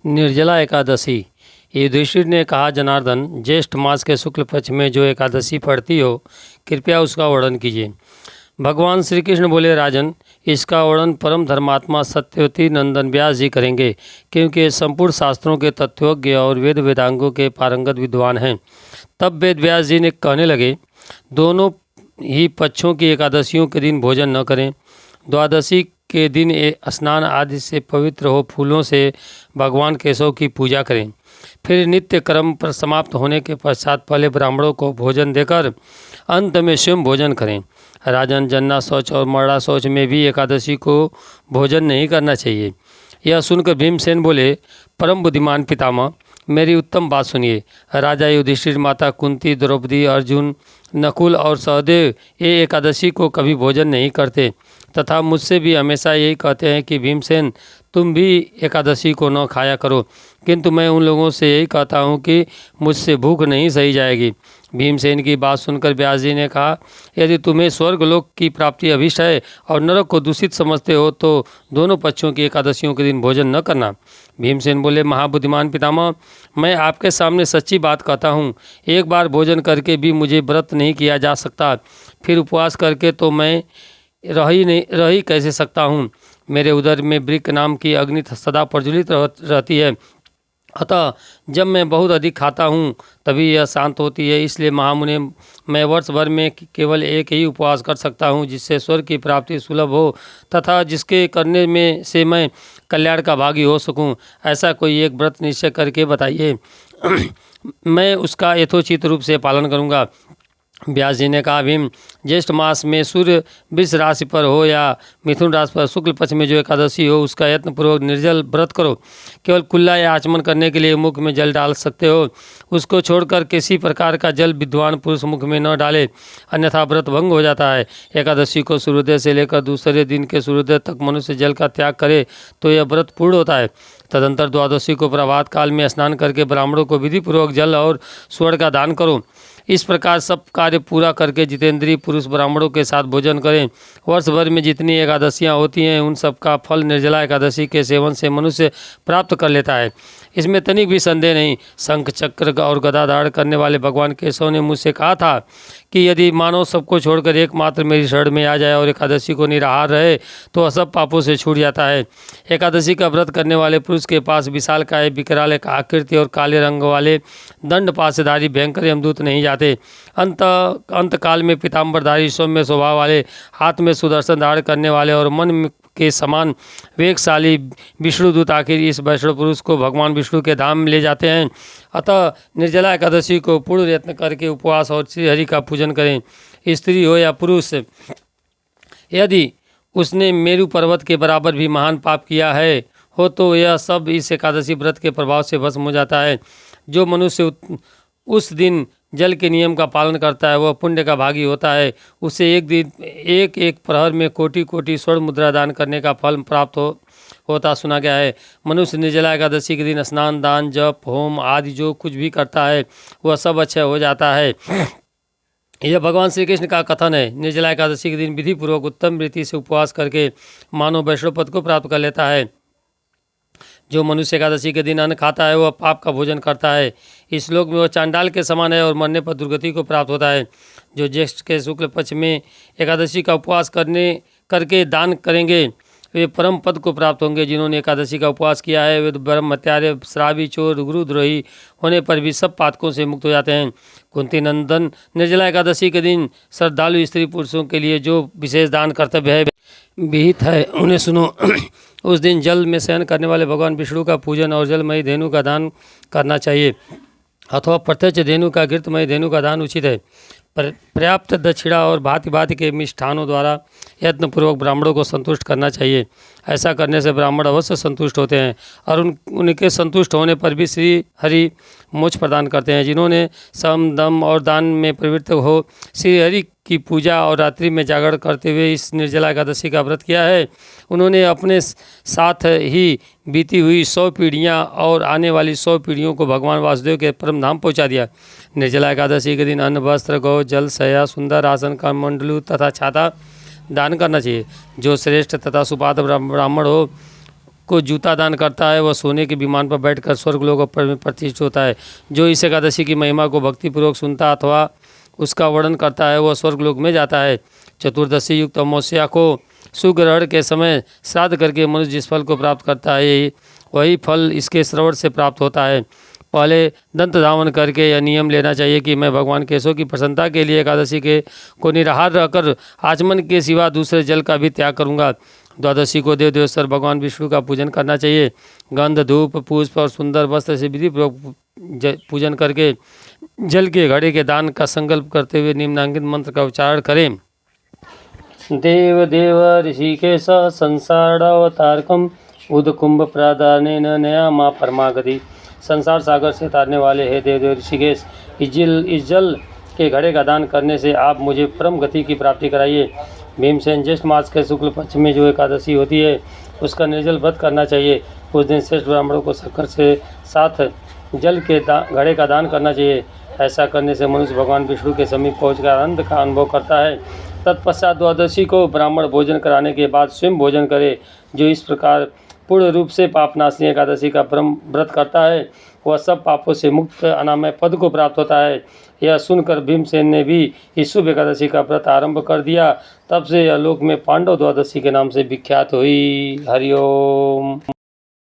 निर्जला एकादशी। युधिष्ठिर ने कहा, जनार्दन, ज्येष्ठ मास के शुक्ल पक्ष में जो एकादशी पड़ती हो, कृपया उसका वर्णन कीजिए। भगवान श्री कृष्ण बोले, राजन, इसका वर्णन परम धर्मात्मा सत्यवती नंदन व्यास जी करेंगे, क्योंकि ये संपूर्ण शास्त्रों के तत्वज्ञ और वेद वेदांगों के पारंगत विद्वान हैं। तब वेद व्यास जी ने कहने लगे, दोनों ही पक्षों की एकादशियों के दिन भोजन न करें। द्वादशी के दिन स्नान आदि से पवित्र हो फूलों से भगवान केशव की पूजा करें। फिर नित्य कर्म पर समाप्त होने के पश्चात पहले ब्राह्मणों को भोजन देकर अंत में स्वयं भोजन करें। राजन, जन्ना शौच और मरड़ा शौच में भी एकादशी को भोजन नहीं करना चाहिए। यह सुनकर भीमसेन बोले, परम बुद्धिमान पितामह, मेरी उत्तम बात सुनिए। राजा युधिष्ठिर, माता कुंती, द्रौपदी, अर्जुन, नकुल और सहदेव ये एकादशी को कभी भोजन नहीं करते तथा मुझसे भी हमेशा यही कहते हैं कि भीमसेन, तुम भी एकादशी को न खाया करो, किंतु मैं उन लोगों से यही कहता हूँ कि मुझसे भूख नहीं सही जाएगी। भीमसेन की बात सुनकर व्यास जी ने कहा, यदि तुम्हें स्वर्गलोक की प्राप्ति अभिष्ट है और नरक को दूषित समझते हो तो दोनों पक्षों की एकादशियों के दिन भोजन न करना। भीमसेन बोले, महाबुद्धिमान पितामह, मैं आपके सामने सच्ची बात कहता हूँ। एक बार भोजन करके भी मुझे व्रत नहीं किया जा सकता, फिर उपवास करके तो मैं रह ही कैसे सकता हूँ। मेरे उदर में वृक्क नाम की अग्नि सदा प्रज्वलित रहती है, अतः जब मैं बहुत अधिक खाता हूँ तभी यह शांत होती है। इसलिए महामुने, मैं वर्ष भर में केवल एक ही उपवास कर सकता हूँ, जिससे स्वर्ग की प्राप्ति सुलभ हो तथा जिसके करने में से मैं कल्याण का भागी हो सकूँ। ऐसा कोई एक व्रत निश्चय करके बताइए, मैं उसका यथोचित रूप से पालन करूँगा। व्यास जी ने कहा, भीम, ज्येष्ठ मास में सूर्य वृष राशि पर हो या मिथुन राशि पर शुक्ल पक्ष में जो एकादशी हो, उसका यत्नपूर्वक निर्जल व्रत करो। केवल कुल्ला या आचमन करने के लिए मुख में जल डाल सकते हो, उसको छोड़कर किसी प्रकार का जल विद्वान पुरुष मुख में न डाले, अन्यथा व्रत भंग हो जाता है। एकादशी को सूर्योदय से लेकर दूसरे दिन के सूर्योदय तक मनुष्य जल का त्याग करे तो यह व्रत पूर्ण होता है। तदंतर द्वादशी को प्रभात काल में स्नान करके ब्राह्मणों को विधिपूर्वक जल और स्वर्ण का दान करो। इस प्रकार सब कार्य पूरा करके जितेंद्रीय पुरुष ब्राह्मणों के साथ भोजन करें। वर्ष भर में जितनी एकादशियां होती हैं, उन सब का फल निर्जला एकादशी के सेवन से मनुष्य प्राप्त कर लेता है, इसमें तनिक भी संदेह नहीं। शंख चक्र और गदा धारण करने वाले भगवान केशव ने मुझसे कहा था कि यदि मानव सबको छोड़कर एकमात्र मेरी शरण में आ जाए और एकादशी को निराहार रहे तो वह सब पापों से छूट जाता है। एकादशी का व्रत करने वाले पुरुष के पास विशालकाय, विकराल आकृति और काले रंग वाले दंड पासधारी भयंकर यमदूत नहीं जाते। अंत काल में पीताम्बरधारी, सौम्य स्वभाव वाले, हाथ में सुदर्शन धारण करने वाले और मन के समान वेगशाली विष्णुदूत आखिर इस वैष्णव पुरुष को भगवान विष्णु के धाम ले जाते हैं। अतः निर्जला एकादशी को पूर्ण यत्न करके उपवास और श्री हरि का पूजन करें। स्त्री हो या पुरुष, यदि उसने मेरु पर्वत के बराबर भी महान पाप किया है हो तो यह सब इस एकादशी व्रत के प्रभाव से भस्म हो जाता है। जो मनुष्य उस दिन जल के नियम का पालन करता है वह पुण्य का भागी होता है। उसे एक प्रहर में कोटि कोटि स्वर्ण मुद्रा दान करने का फल प्राप्त होता सुना गया है। मनुष्य निर्जला एकादशी के दिन स्नान, दान, जप, होम आदि जो कुछ भी करता है वह सब अच्छा हो जाता है। यह भगवान श्री कृष्ण का कथन है। निर्जला एकादशी के दिन विधि पूर्वक उत्तम रीति से उपवास करके मानव वैष्णव पद को प्राप्त कर लेता है। जो मनुष्य एकादशी के दिन अन्न खाता है वह पाप का भोजन करता है। इस श्लोक में वह चांडाल के समान है और मरने पर दुर्गति को प्राप्त होता है। जो ज्येष्ठ के शुक्ल पक्ष में एकादशी का उपवास करके दान करेंगे वे परम पद को प्राप्त होंगे। जिन्होंने एकादशी का उपवास किया है वे ब्रह्म हत्यारे, श्रावी, चोर, गुरुद्रोही होने पर भी सब पातकों से मुक्त हो जाते हैं। कुंती नंदन, निर्जला एकादशी के दिन श्रद्धालु स्त्री पुरुषों के लिए जो विशेष दान कर्तव्य है विहित है उन्हें सुनो। उस दिन जल में शयन करने वाले भगवान विष्णु का पूजन और जलमयी धेनु का दान करना चाहिए, अथवा प्रत्यक्ष धेनु का, घृतमयी धेनु का दान उचित है। पर्याप्त दक्षिणा और भांति भांति के मिष्ठानों द्वारा यत्नपूर्वक ब्राह्मणों को संतुष्ट करना चाहिए। ऐसा करने से ब्राह्मण अवश्य संतुष्ट होते हैं और उनके संतुष्ट होने पर भी श्री हरि मोक्ष प्रदान करते हैं। जिन्होंने सम, दम और दान में प्रवृत्त हो श्री हरि की पूजा और रात्रि में जागरण करते हुए इस निर्जला एकादशी का व्रत किया है, उन्होंने अपने साथ ही बीती हुई 100 पीढ़ियाँ और आने वाली 100 पीढ़ियों को भगवान वासुदेव के परम धाम पहुँचा दिया। निर्जला एकादशी के दिन अन्न, वस्त्र, गौ, जल, शया, सुंदर आसन, का मंडलू तथा छाता दान करना चाहिए। जो श्रेष्ठ तथा सुपात्र ब्राह्मण को जूता दान करता है वह सोने के विमान पर बैठकर स्वर्ग लोक में प्रतिष्ठित होता है। जो इस एकादशी की महिमा को भक्तिपूर्वक सुनता अथवा उसका वर्णन करता है वह स्वर्ग लोक में जाता है। चतुर्दशी युक्त अमावस्या को सुग्रहण के समय श्राद्ध करके मनुष्य जिस फल को प्राप्त करता है वही फल इसके श्रवण से प्राप्त होता है। पहले दंत धावन करके यह नियम लेना चाहिए कि मैं भगवान केशव की प्रसन्नता के लिए एकादशी के को निराहार रहकर आचमन के सिवा दूसरे जल का भी त्याग करूँगा। द्वादशी को देव देवेश्वर भगवान विष्णु का पूजन करना चाहिए। गंध धूप पुष्प और सुंदर वस्त्र से विधिपूर्वक पूजन करके जल के घड़े के दान का संकल्प करते हुए निम्नांकित मंत्र का उच्चारण करें। देव देव ऋषिकेश संसारावतारकम उदकुंभ प्रादानेन नया माँ परमागति। संसार सागर से तारने वाले हे देव देव ऋषिकेश, इस जल के घड़े का दान करने से आप मुझे परम गति की प्राप्ति कराइए। भीमसेन ज्येष्ठ मास के शुक्ल पक्ष में जो एकादशी होती है उसका निर्जल व्रत करना चाहिए। उस दिन श्रेष्ठ ब्राह्मणों को शक्कर से साथ जल के घड़े का दान करना चाहिए। ऐसा करने से मनुष्य भगवान विष्णु के समीप पहुंचकर आनंद का अनुभव करता है। तत्पश्चात द्वादशी को ब्राह्मण भोजन कराने के बाद स्वयं भोजन करे। जो इस प्रकार पूर्ण रूप से पापनाशनी एकादशी का परम व्रत करता है वह सब पापों से मुक्त अनामय पद को प्राप्त होता है। यह सुनकर भीमसेन ने भी इस शुभ एकादशी का व्रत आरंभ कर दिया। तब से यह लोक में पांडव द्वादशी के नाम से विख्यात हुई। हरिओम।